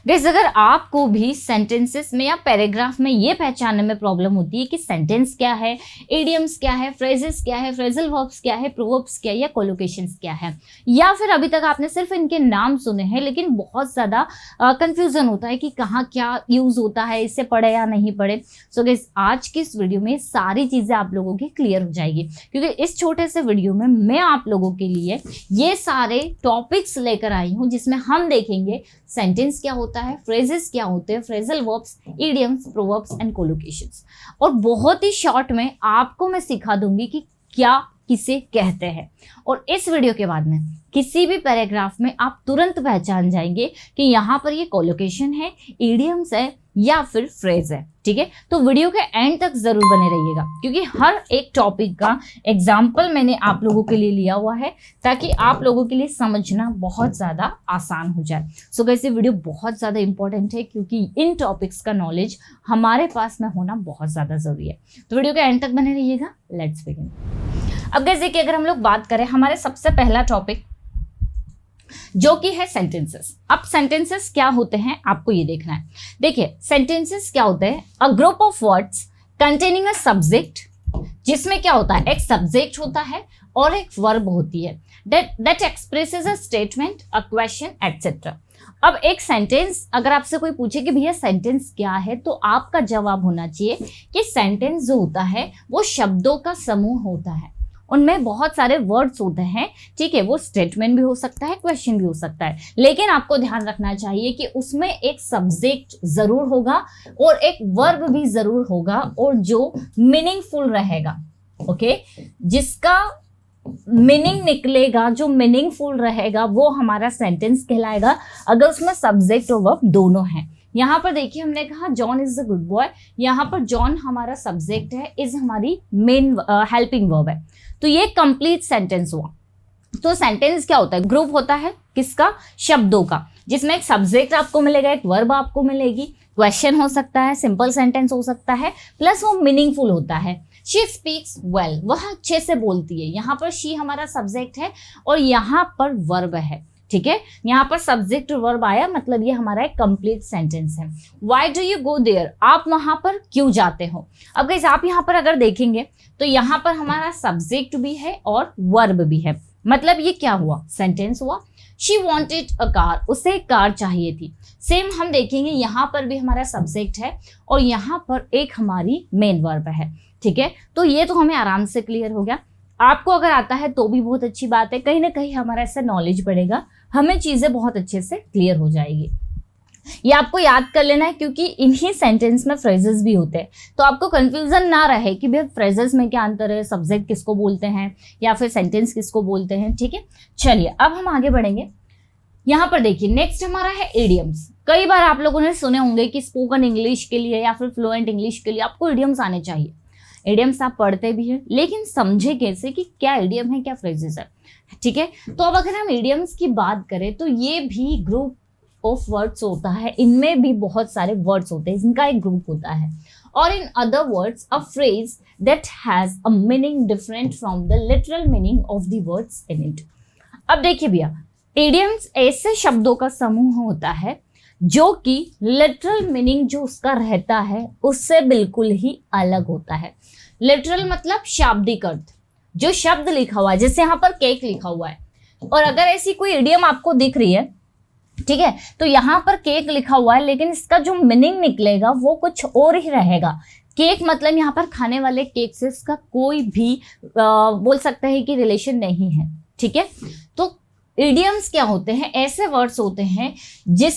Guys, अगर आपको भी सेंटेंसेस में या पैराग्राफ में ये पहचानने में प्रॉब्लम होती है कि सेंटेंस क्या है, इडियम्स क्या है, फ्रेजेस क्या है, फ्रेजल वर्ब्स क्या है, प्रोवर्ब्स क्या है या कोलोकेशंस क्या है, या फिर अभी तक आपने सिर्फ इनके नाम सुने हैं लेकिन बहुत ज़्यादा कंफ्यूजन होता है कि कहाँ क्या यूज़ होता है, इससे पढ़े या नहीं पढ़े। सो गाइस, आज की इस वीडियो में सारी चीज़ें आप लोगों की क्लियर हो जाएगी, क्योंकि इस छोटे से वीडियो में मैं आप लोगों के लिए ये सारे टॉपिक्स लेकर आई हूँ जिसमें हम देखेंगे सेंटेंस क्या होता है, फ्रेजेस क्या होते हैं, phrasal verbs, idioms, proverbs and collocations, और बहुत ही शॉर्ट में आपको मैं सिखा दूंगी कि क्या किसे कहते हैं। और इस वीडियो के बाद में किसी भी पैराग्राफ में आप तुरंत पहचान जाएंगे कि यहाँ पर ये कोलोकेशन है, इडियम्स है या फिर फ्रेज है। ठीक है, तो वीडियो के एंड तक जरूर बने रहिएगा, क्योंकि हर एक टॉपिक का एग्जाम्पल मैंने आप लोगों के लिए लिया हुआ है ताकि आप लोगों के लिए समझना बहुत ज़्यादा आसान हो जाए। सो गाइस, ये वीडियो बहुत ज़्यादा इंपॉर्टेंट है क्योंकि इन टॉपिक्स का नॉलेज हमारे पास में होना बहुत ज़्यादा ज़रूरी है। तो वीडियो के एंड तक बने रहिएगा। Let's begin. अब गाइस देखिए, अगर हम लोग बात करें हमारे सबसे पहला टॉपिक जो कि है सेंटेंसेस। अब सेंटेंसेस क्या होते हैं आपको ये देखना है। देखिए, सेंटेंसेस क्या होते हैं, a group of words containing a subject, जिसमें क्या होता है, एक सब्जेक्ट होता है और एक वर्ब होती है that expresses a statement, a question etcetera. अब एक सेंटेंस, अगर आपसे कोई पूछे कि भैया सेंटेंस क्या है, तो आपका जवाब होना चाहिए कि सेंटेंस जो होता है वो शब्दों का समूह होता है, उनमें बहुत सारे वर्ड्स होते हैं। ठीक है, वो स्टेटमेंट भी हो सकता है, क्वेश्चन भी हो सकता है, लेकिन आपको ध्यान रखना चाहिए कि उसमें एक सब्जेक्ट जरूर होगा और एक वर्ब भी जरूर होगा, और जो मीनिंगफुल रहेगा। ओके, जिसका मीनिंग निकलेगा, जो मीनिंगफुल रहेगा, वो हमारा सेंटेंस कहलाएगा, अगर उसमें सब्जेक्ट और वर्ब दोनों हैं। यहाँ पर देखिए, हमने कहा John is a good boy, यहाँ पर जॉन हमारा सब्जेक्ट है, इज हमारी मेन हेल्पिंग वर्ब है, तो ये कंप्लीट सेंटेंस हुआ। तो सेंटेंस क्या होता है, ग्रुप होता है किसका, शब्दों का, जिसमें एक सब्जेक्ट आपको मिलेगा, एक वर्ब आपको मिलेगी, क्वेश्चन हो सकता है, सिंपल सेंटेंस हो सकता है, प्लस वो मीनिंगफुल होता है। शी स्पीक्स वेल, वह अच्छे से बोलती है, यहाँ पर शी हमारा सब्जेक्ट है और यहाँ पर वर्ब है। ठीक है, यहाँ पर सब्जेक्ट वर्ब आया, मतलब ये हमारा एक कंप्लीट सेंटेंस है। Why do you go there, आप वहां पर क्यों जाते हो। अब गाइस, आप यहाँ पर अगर देखेंगे तो यहाँ पर हमारा सब्जेक्ट भी है और वर्ब भी है, मतलब ये क्या हुआ, सेंटेंस हुआ। शी वॉन्टेड अ कार, उसे एक कार चाहिए थी। सेम हम देखेंगे, यहाँ पर भी हमारा सब्जेक्ट है और यहाँ पर एक हमारी मेन वर्ब है। ठीक है, तो ये तो हमें आराम से क्लियर हो गया। आपको अगर आता है तो भी बहुत अच्छी बात है, कहीं ना कहीं हमारा इससे नॉलेज बढ़ेगा, हमें चीजें बहुत अच्छे से क्लियर हो जाएगी। ये आपको याद कर लेना है, क्योंकि इन्हीं सेंटेंस में फ्रेजेस भी होते हैं, तो आपको कंफ्यूजन ना रहे कि भैया फ्रेजेस में क्या अंतर है, सब्जेक्ट किसको बोलते हैं या फिर सेंटेंस किसको बोलते हैं। ठीक है, चलिए अब हम आगे बढ़ेंगे। यहाँ पर देखिए, नेक्स्ट हमारा है इडियम्स। कई बार आप लोगों ने सुने होंगे कि स्पोकन इंग्लिश के लिए या फिर फ्लुएंट इंग्लिश के लिए आपको इडियम्स आने चाहिए। इडियम्स आप पढ़ते भी हैं, लेकिन समझे कैसे कि क्या इडियम है, क्या फ्रेजेस है। ठीक है, तो अब अगर हम इडियम्स की बात करें तो ये भी ग्रुप ऑफ वर्ड्स होता है, इनमें भी बहुत सारे वर्ड्स होते हैं, इनका एक ग्रुप होता है। और in other words, a phrase that has a meaning different from the literal meaning of the words in it. अब देखिए भैया, इडियम्स ऐसे शब्दों का समूह होता है जो कि लिटरल मीनिंग जो उसका रहता है उससे बिल्कुल ही अलग होता है। लिटरल मतलब शाब्दिक अर्थ, जो शब्द लिखा हुआ है, जैसे यहाँ पर केक लिखा हुआ है, और अगर ऐसी कोई इडियम आपको दिख रही है, ठीक है, तो यहाँ पर केक लिखा हुआ है लेकिन इसका जो मीनिंग निकलेगा वो कुछ और ही रहेगा। केक मतलब यहाँ पर खाने वाले केक से इसका कोई भी बोल सकता है कि रिलेशन नहीं है। ठीक है, तो इडियम्स क्या होते हैं, ऐसे वर्ड्स होते हैं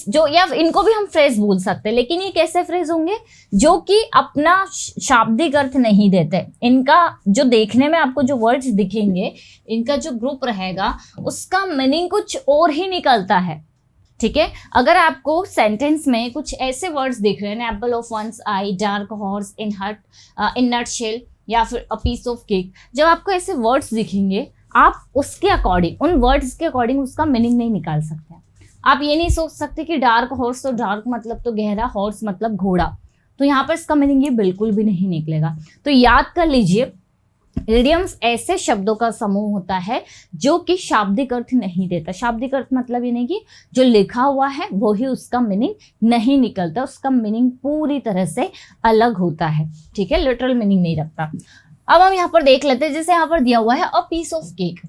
जो या इनको भी हम फ्रेज बोल सकते हैं, लेकिन ये कैसे फ्रेज होंगे, जो कि अपना शाब्दिक अर्थ नहीं देते। इनका जो देखने में आपको जो वर्ड्स दिखेंगे, इनका जो ग्रुप रहेगा उसका मीनिंग कुछ और ही निकलता है। ठीक है, अगर आपको सेंटेंस में कुछ ऐसे वर्ड्स दिख रहे हैं, apple of one's eye, dark horse, in nutshell, या फिर अ पीस ऑफ केक, जब आपको ऐसे वर्ड्स दिखेंगे आप उसके अकॉर्डिंग, उन वर्ड्स के अकॉर्डिंग उसका मीनिंग नहीं निकाल सकते। आप ये नहीं सोच सकते कि डार्क हॉर्स, तो डार्क मतलब तो गहरा, हॉर्स मतलब घोड़ा, तो यहाँ पर इसका मीनिंग ये बिल्कुल भी नहीं निकलेगा। तो याद कर लीजिए, इडियम्स ऐसे शब्दों का समूह होता है जो कि शाब्दिक अर्थ नहीं देता। शाब्दिक अर्थ मतलब ये नहीं कि जो लिखा हुआ है वो ही उसका मीनिंग नहीं निकलता, उसका मीनिंग पूरी तरह से अलग होता है, ठीक है, लिटरल मीनिंग नहीं रखता। अब हम यहाँ पर देख लेते हैं, जैसे यहाँ पर दिया हुआ है अ पीस ऑफ केक।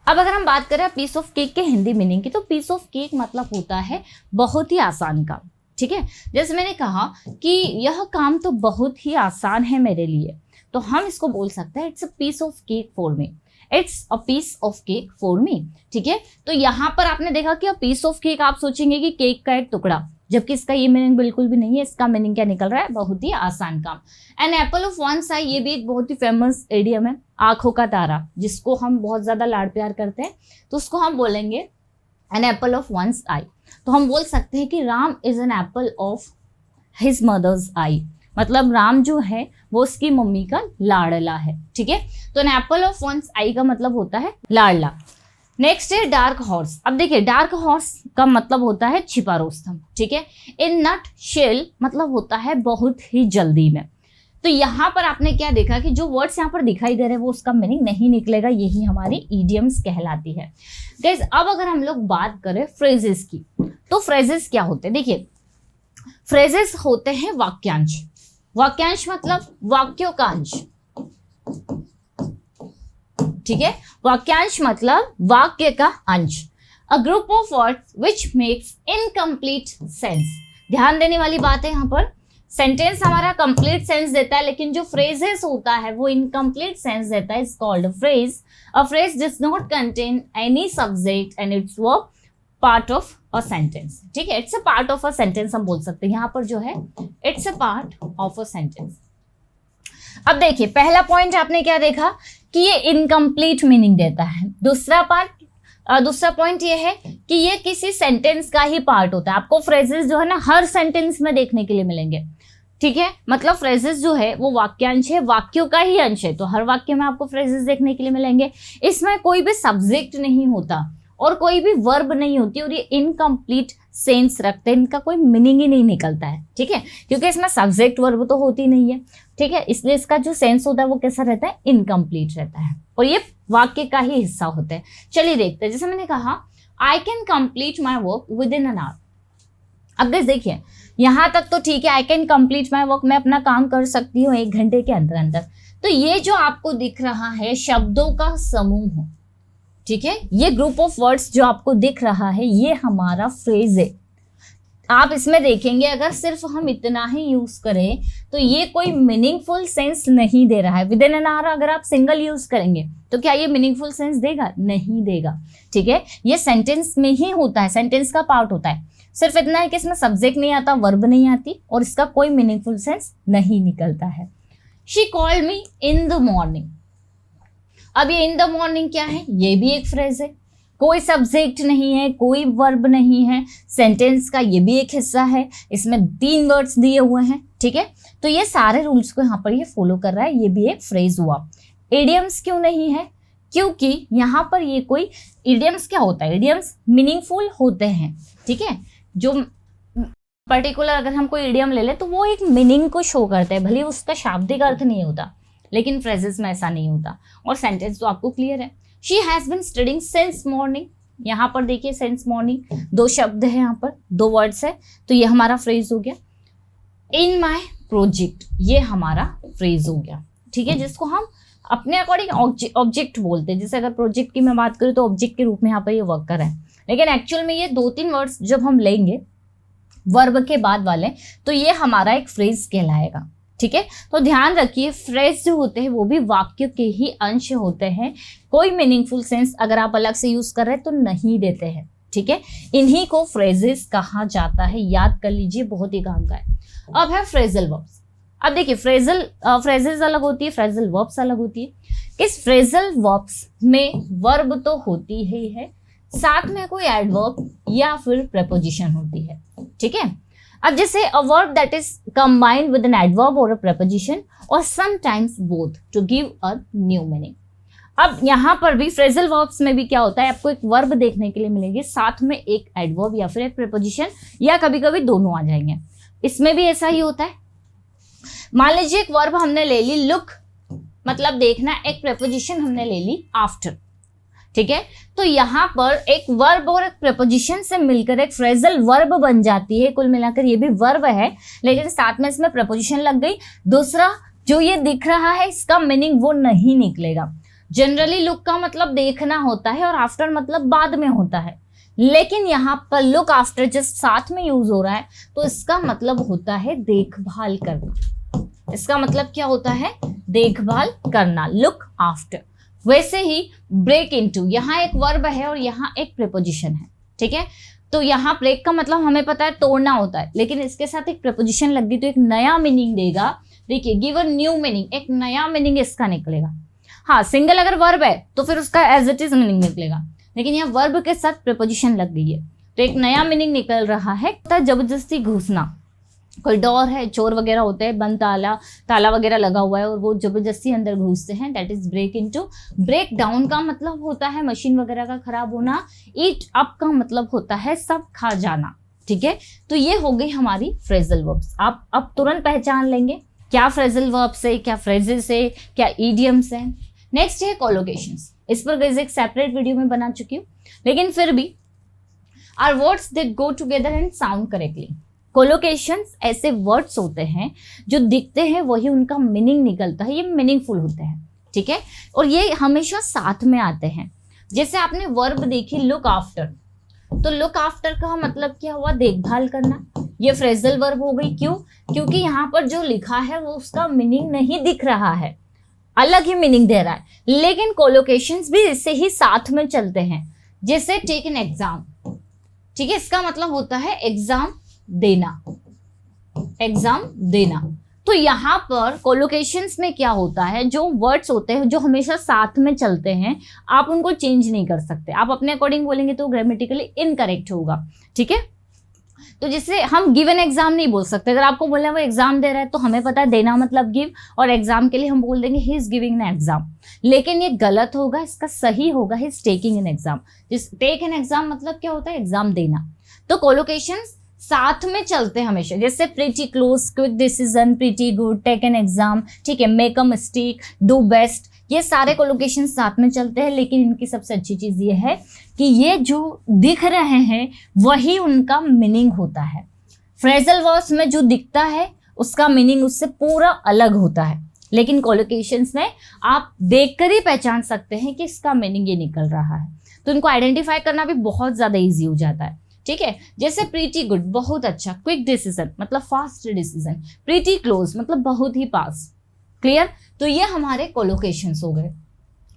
अब अगर हम बात करें पीस ऑफ केक के हिंदी मीनिंग की, तो पीस ऑफ केक मतलब होता है बहुत ही आसान काम, ठीक है। जैसे मैंने कहा कि यह काम तो बहुत ही आसान है मेरे लिए, तो हम इसको बोल सकते हैं it's a piece of cake for me, it's a piece of cake for me, ठीक है। तो यहाँ पर आपने देखा कि अ पीस ऑफ केक, आप सोचेंगे कि केक का एक टुकड़ा, जबकि इसका ये मीनिंग बिल्कुल भी नहीं है। इसका मीनिंग क्या निकल रहा है, बहुत ही आसान काम। An apple of one's eye, ये भी एक बहुत ही फेमस इडियम है, आंखों का तारा, जिसको हम बहुत ज्यादा लाड प्यार करते हैं, तो उसको हम बोलेंगे an apple of one's eye. तो हम बोल सकते हैं कि Ram is an apple of his mother's eye, मतलब राम जो है वो उसकी मम्मी का लाडला है, ठीक है। तो an apple of one's eye का मतलब होता है लाडला। नेक्स्ट है डार्क हॉर्स। अब देखिए डार्क हॉर्स का मतलब होता है छिपा रोस्तम, ठीक है। इन नट शेल मतलब होता है बहुत ही जल्दी में। तो यहाँ पर आपने क्या देखा कि जो वर्ड्स यहाँ पर दिखाई दे रहे हैं वो उसका मीनिंग नहीं निकलेगा, यही हमारी इडियम्स कहलाती है। गाइस अब अगर हम लोग बात करें फ्रेजेस की, तो फ्रेजेस क्या होते हैं, देखिए फ्रेजेस होते हैं वाक्यांश। वाक्यांश मतलब वाक्यों का अंश, ठीक है। वाक्यांश मतलब वाक्य का अंश। A group of words which makes incomplete sense. ध्यान देने वाली बात है यहाँ पर, सेंटेंस हमारा कंप्लीट सेंस देता है, लेकिन जो फ्रेजेस होता है वो इनकम्प्लीट सेंस देता है। Is called a phrase. A phrase does not contain any subject and it's verb part of a sentence, ठीक है। It's a part of a sentence हम बोल सकते हैं, यहाँ पर जो है it's a part of a sentence. अब देखिए पहला पॉइंट आपने क्या देखा कि ये इनकम्प्लीट मीनिंग देता है। दूसरा पॉइंट ये है कि ये किसी सेंटेंस का ही पार्ट होता है। आपको फ्रेजेस जो है ना हर सेंटेंस में देखने के लिए मिलेंगे, ठीक है। मतलब फ्रेजेस जो है वो वाक्यांश है, वाक्यों का ही अंश है, तो हर वाक्य में आपको फ्रेजेस देखने के लिए मिलेंगे। इसमें कोई भी सब्जेक्ट नहीं होता और कोई भी वर्ब नहीं होती, और ये इनकम्प्लीट सेंस रखते हैं, इनका कोई मीनिंग ही नहीं निकलता है, ठीक है, क्योंकि इसमें सब्जेक्ट वर्ब तो होती नहीं है, ठीक है। इसलिए इसका जो सेंस होता है वो कैसा रहता है, इनकम्प्लीट रहता है, और ये वाक्य का ही हिस्सा होता है। चलिए देखते हैं, जैसे मैंने कहा I can complete my work with in an hour. अब देखिए यहाँ तक तो ठीक है, I can complete my work, मैं अपना काम कर सकती हूँ 1 घंटे के अंदर अंदर। तो ये जो आपको दिख रहा है शब्दों का समूह, ठीक है, ये ग्रुप ऑफ वर्ड्स जो आपको दिख रहा है ये हमारा फ्रेज है। आप इसमें देखेंगे अगर सिर्फ हम इतना ही यूज करें तो ये कोई मीनिंगफुल सेंस नहीं दे रहा है। विद इन एन आवर अगर आप सिंगल यूज करेंगे तो क्या ये मीनिंगफुल सेंस देगा, नहीं देगा, ठीक है। ये सेंटेंस में ही होता है, सेंटेंस का पार्ट होता है। सिर्फ इतना है कि इसमें सब्जेक्ट नहीं आता, वर्ब नहीं आती, और इसका कोई मीनिंगफुल सेंस नहीं निकलता है। She called me in the morning. अब ये इन द मॉर्निंग क्या है, ये भी एक फ्रेज है, कोई सब्जेक्ट नहीं है, कोई वर्ब नहीं है, सेंटेंस का ये भी एक हिस्सा है, इसमें 3 वर्ड्स दिए हुए हैं, ठीक है। तो ये सारे रूल्स को यहाँ पर ये फॉलो कर रहा है, ये भी एक फ्रेज हुआ। इडियम्स क्यों नहीं है, क्योंकि यहाँ पर ये कोई इडियम्स क्या होता है, इडियम्स मीनिंगफुल होते हैं, ठीक है। जो पर्टिकुलर अगर हम कोई इडियम ले ले तो वो एक मीनिंग को शो करता है, भले उसका शाब्दिक अर्थ नहीं होता, लेकिन फ्रेजेस में ऐसा नहीं होता। और सेंटेंस तो आपको क्लियर है, she has been studying since morning. यहाँ पर देखिए सिंस मॉर्निंग 2 शब्द है, यहाँ पर 2 वर्ड्स है, तो ये हमारा फ्रेज हो गया। इन माई प्रोजेक्ट, ये हमारा फ्रेज हो गया, ठीक है, जिसको हम अपने अकॉर्डिंग ऑब्जेक्ट बोलते हैं। जैसे अगर प्रोजेक्ट की मैं बात करूँ तो ऑब्जेक्ट के रूप में यहाँ पर ये वर्क कर रहा है, लेकिन एक्चुअल में ये 2-3 वर्ड्स जब हम लेंगे वर्ब के बाद वाले तो ये हमारा एक फ्रेज कहलाएगा, ठीक है। तो ध्यान रखिए फ्रेज जो होते हैं वो भी वाक्य के ही अंश होते हैं, कोई मीनिंगफुल सेंस अगर आप अलग से यूज कर रहे हैं तो नहीं देते हैं, ठीक है। इन्हीं को फ्रेजेस कहा जाता है, याद कर लीजिए, बहुत ही काम का है। अब है फ्रेजल वर्ब्स। अब देखिए फ्रेजेस अलग होती है, फ्रेजल वर्ब्स अलग होती है। इस फ्रेजल वर्ब्स में वर्ब तो होती ही है, साथ में कोई एडवर्ब या फिर प्रेपोजिशन होती है, ठीक है। अब जैसे a verb that is combined with an adverb और अ प्रेपोजिशन और sometimes both to give a new meaning. अब यहाँ पर भी फ्रेजल वर्ब्स में भी क्या होता है, आपको एक वर्ब देखने के लिए मिलेगी, साथ में एक एडवर्ब या फिर एक प्रेपोजिशन, या कभी कभी दोनों आ जाएंगे। इसमें भी ऐसा ही होता है। मान लीजिए एक वर्ब हमने ले ली लुक, मतलब देखना, एक प्रेपोजिशन हमने ले ली आफ्टर, ठीक है। तो यहाँ पर एक वर्ब और एक प्रेपोजिशन से मिलकर एक फ्रेजल वर्ब बन जाती है। कुल मिलाकर ये भी वर्ब है, लेकिन साथ में इसमें प्रेपोजिशन लग गई। दूसरा, जो ये दिख रहा है इसका मीनिंग वो नहीं निकलेगा। जनरली लुक का मतलब देखना होता है और आफ्टर मतलब बाद में होता है, लेकिन यहाँ पर लुक आफ्टर जस्ट साथ में यूज हो रहा है, तो इसका मतलब होता है देखभाल करना। इसका मतलब क्या होता है? देखभाल करना, लुक आफ्टर। वैसे ही ब्रेक इनटू, यहाँ एक वर्ब है और यहाँ एक प्रीपोजिशन है, ठीक है। तो यहाँ ब्रेक का मतलब हमें पता है तोड़ना होता है, लेकिन इसके साथ एक प्रीपोजिशन लग गई तो एक नया मीनिंग देगा। देखिए, गिव अ न्यू मीनिंग, एक नया मीनिंग इसका निकलेगा। हाँ, सिंगल अगर वर्ब है तो फिर उसका एज इट इज मीनिंग निकलेगा, लेकिन यहाँ वर्ब के साथ प्रीपोजिशन लग गई है तो एक नया मीनिंग निकल रहा है। जबरदस्ती घुसना, कोई डोर है, चोर वगैरह होते हैं, बंद ताला वगैरह लगा हुआ है और वो जबरदस्ती अंदर घुसते हैं, that is break into. Break down का मतलब होता है मशीन वगैरह का खराब होना। ईट अप का मतलब होता है सब खा जाना, ठीक है। तो ये हो गई हमारी फ्रेजल वर्ब्स। आप अब तुरंत पहचान लेंगे क्या फ्रेजल वर्ब्स है, क्या फ्रेजेस है, क्या इडियम्स है। नेक्स्ट है कोलोकेशंस। इस पर गाइस एक सेपरेट वीडियो में बना चुकी हूँ, लेकिन फिर भी are words that go together and sound correctly. Collocations ऐसे वर्ड्स होते हैं जो दिखते हैं वही उनका मीनिंग निकलता है, ये मीनिंगफुल होते हैं, ठीक है। और ये हमेशा साथ में आते हैं। जैसे आपने वर्ब देखी लुक आफ्टर, तो लुक आफ्टर का मतलब क्या हुआ? देखभाल करना। ये फ्रेजल वर्ब हो गई। क्यों? क्योंकि यहाँ पर जो लिखा है वो उसका मीनिंग नहीं दिख रहा है, अलग ही मीनिंग दे रहा है। लेकिन कोलोकेशंस भी इससे ही साथ में चलते हैं। जैसे टेक एन एग्जाम, ठीक है, इसका मतलब होता है एग्जाम देना, एग्जाम देना। तो यहाँ पर कोलोकेशंस में क्या होता है, जो वर्ड्स होते हैं जो हमेशा साथ में चलते हैं, आप उनको चेंज नहीं कर सकते। आप अपने अकॉर्डिंग बोलेंगे तो ग्रामेटिकली इनकरेक्ट होगा, ठीक है। तो जैसे हम गिव एन एग्जाम नहीं बोल सकते। अगर आपको बोलना है वो एग्जाम दे रहा है तो हमें पता है देना मतलब गिव, और एग्जाम के लिए हम बोल देंगे he is giving an exam, लेकिन ये गलत होगा। इसका सही होगा he is taking an exam. Take an exam मतलब क्या होता है? एग्जाम देना। तो कोलोकेशंस साथ में चलते हैं हमेशा। जैसे pretty close, quick decision, pretty good, take an exam, ठीक है, make a mistake, do best, ये सारे कोलोकेशन साथ में चलते हैं। लेकिन इनकी सबसे अच्छी चीज ये है कि ये जो दिख रहे हैं वही उनका मीनिंग होता है। फ्रेजल वर्ड्स में जो दिखता है उसका मीनिंग उससे पूरा अलग होता है, लेकिन कोलोकेशंस में आप देखकर ही पहचान सकते हैं कि इसका मीनिंग ये निकल रहा है। तो इनको आइडेंटिफाई करना भी बहुत ज्यादा ईजी हो जाता है, ठीक है। जैसे प्रीटी गुड, बहुत अच्छा, क्विक डिसीजन मतलब फास्ट डिसीजन, प्रीटी क्लोज मतलब बहुत ही पास, क्लियर। तो ये हमारे कोलोकेशंस हो गए।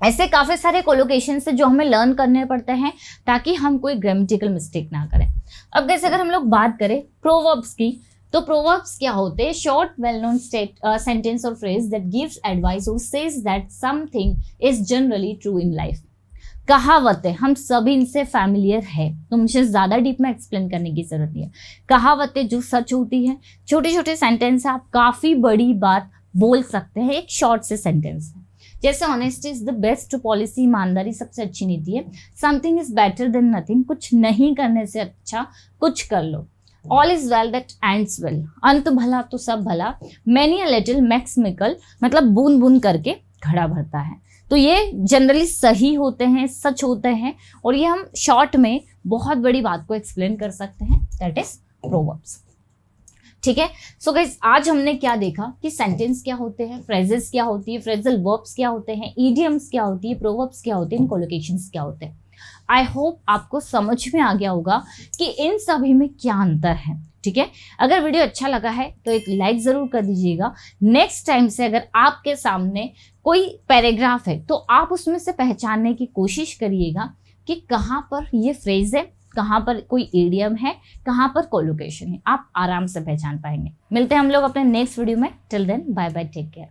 ऐसे काफी सारे कोलोकेशंस है जो हमें लर्न करने पड़ते हैं ताकि हम कोई ग्रामेटिकल मिस्टेक ना करें। अब जैसे अगर हम लोग बात करें प्रोवर्ब्स की, तो प्रोवर्ब्स क्या होते हैं? शॉर्ट वेल नोन सेंटेंस और फ्रेज दैट गिव्स एडवाइस और says that something is generally true in life. कहावतें हम सभी इनसे फैमिलियर है, तो मुझे ज्यादा डीप में एक्सप्लेन करने की जरूरत नहीं है। कहावतें जो सच होती है, छोटे छोटे सेंटेंस है, आप काफी बड़ी बात बोल सकते हैं एक शॉर्ट से सेंटेंस है। जैसे honesty is the best policy, ईमानदारी सबसे अच्छी नीति है। Something is better than nothing, कुछ नहीं करने से अच्छा कुछ कर लो। All is well that ends well, अंत भला तो सब भला। Many a little makes mickle, मतलब बूंद बूंद करके घड़ा भरता है। तो ये जनरली सही होते हैं, सच होते हैं, और ये हम शॉर्ट में बहुत बड़ी बात को एक्सप्लेन कर सकते हैं, दैट इज प्रोवर्ब्स, ठीक है। सो गाइस, आज हमने क्या देखा कि सेंटेंस क्या होते हैं, फ्रेजेस क्या होती है, फ्रेजल वर्ब्स क्या होते हैं, इडियम्स क्या होती है, प्रोवर्ब्स क्या होते हैं, कोलोकेशंस क्या होते हैं। आई होप आपको समझ में आ गया होगा कि इन सभी में क्या अंतर है, ठीक है। अगर वीडियो अच्छा लगा है तो एक लाइक जरूर कर दीजिएगा। नेक्स्ट टाइम से अगर आपके सामने कोई पैराग्राफ है तो आप उसमें से पहचानने की कोशिश करिएगा कि कहाँ पर ये फ्रेज है, कहाँ पर कोई इडियम है, कहाँ पर कोलोकेशन है। आप आराम से पहचान पाएंगे। मिलते हैं हम लोग अपने नेक्स्ट वीडियो में। Till then bye bye, take care.